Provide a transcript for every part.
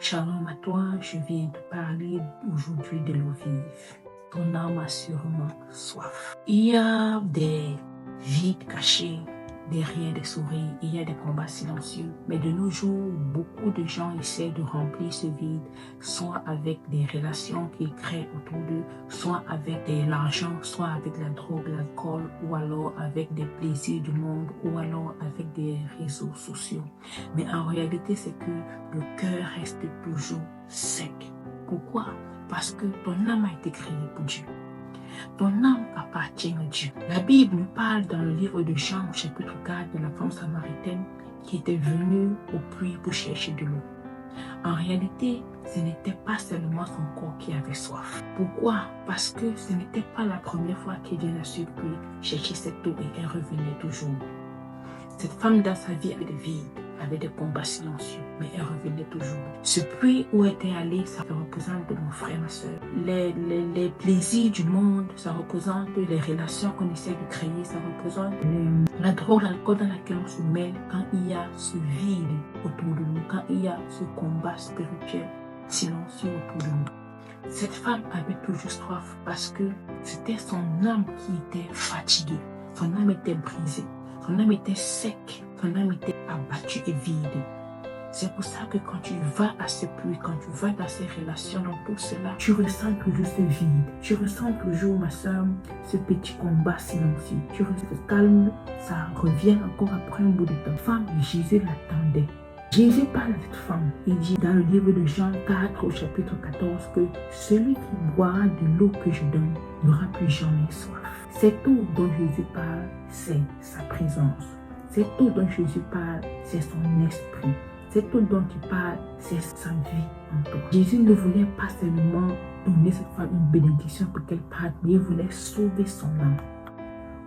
Shalom à toi, je viens te parler aujourd'hui de l'eau vive. Ton âme a sûrement soif. Il y a des vides cachés derrière des sourires, il y a des combats silencieux. Mais de nos jours, beaucoup de gens essaient de remplir ce vide, soit avec des relations qu'ils créent autour d'eux, soit avec de l'argent, soit avec la drogue, l'alcool, ou alors avec des plaisirs du monde, ou alors avec des réseaux sociaux. Mais en réalité, c'est que le cœur reste toujours sec. Pourquoi? Parce que ton âme a été créée pour Dieu. Ton âme appartient à Dieu. La Bible nous parle dans le livre de Jean, au chapitre 4, de la femme samaritaine qui était venue au puits pour chercher de l'eau. En réalité, ce n'était pas seulement son corps qui avait soif. Pourquoi? Parce que ce n'était pas la première fois qu'elle venait à ce puits chercher cette eau et elle revenait toujours. Cette femme dans sa vie avait des vides, avait des combats silencieux, mais elle revenait toujours. Ce puits où elle était allée, ça représente mon frère, ma soeur. Les plaisirs du monde, ça représente les relations qu'on essaie de créer, ça représente la drogue, l'alcool dans laquelle on se mêle quand il y a ce vide autour de nous, quand il y a ce combat spirituel silencieux autour de nous. Cette femme avait toujours soif parce que c'était son âme qui était fatiguée, son âme était brisée. Son âme était sec, son âme était abattue et vide. C'est pour ça que quand tu vas à ce puits, quand tu vas dans ces relations, dans tout cela, tu ressens toujours ce vide. Tu ressens toujours, ma soeur, ce petit combat silencieux. Tu ressens ce calme, ça revient encore après un bout de temps. Femme, Jésus l'attendait. Jésus parle à cette femme. Il dit dans le livre de Jean 4, au chapitre 14, que celui qui boira de l'eau que je donne n'aura plus jamais soif. Cette eau dont Jésus parle, c'est sa présence. Cette eau dont Jésus parle, c'est son esprit. Cette eau dont il parle, c'est sa vie en toi. Jésus ne voulait pas seulement donner cette femme une bénédiction pour qu'elle parte, mais il voulait sauver son âme.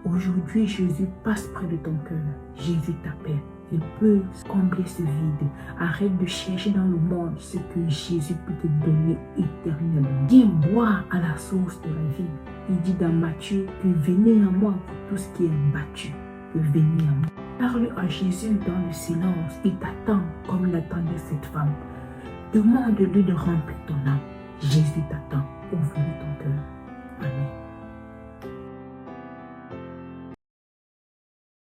Aujourd'hui, Jésus passe près de ton cœur. Jésus t'appelle. Il peut combler ce vide. Arrête de chercher dans le monde ce que Jésus peut te donner éternellement. Viens boire à la source de la vie. Il dit dans Matthieu que venez à moi pour tout ce qui est battu. Que venez à moi. Parle à Jésus dans le silence. Il t'attend comme il attendait cette femme. Demande-lui de remplir ton âme. Jésus t'attend. Ouvre ton cœur. Amen.